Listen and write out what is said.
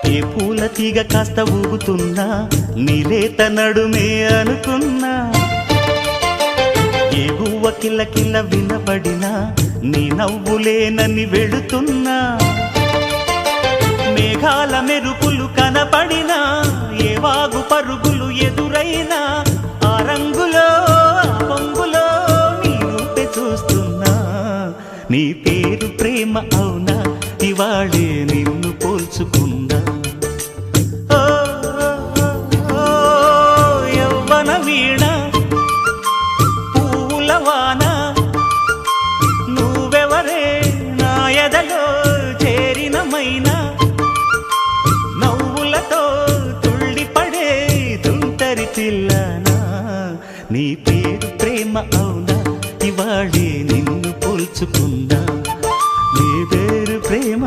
ఏ పూల తీగ కాస్త ఊగుతున్నా నీలేత నడుమే అనుకున్నా ఏ గువ్వ కిల్ల కిల్ల వినబడినా నీ నవ్వులేనని వెళుతున్నా మేఘాల మెరుపులు కనపడినా ఏ వాగు పరుగులు ఎదురైనా ఆ రంగులో ఆ పొంగులో నీ రూపే చూస్తున్నా నీ పేరు ప్రేమ అవునా ఇవాళే నిన్ను పోల్చుకున్నా యవ్వన వీణ పూల వాన నువ్వెవరే నా ఎదలో చేరిన మైనా నవ్వులతో తుళ్ళిపడే తుంటరి పిల్లనా నీ పేరు ప్రేమ అవునా ఇవాళే నిన్ను పోల్చుకున్నా నీ పేరు ప్రేమ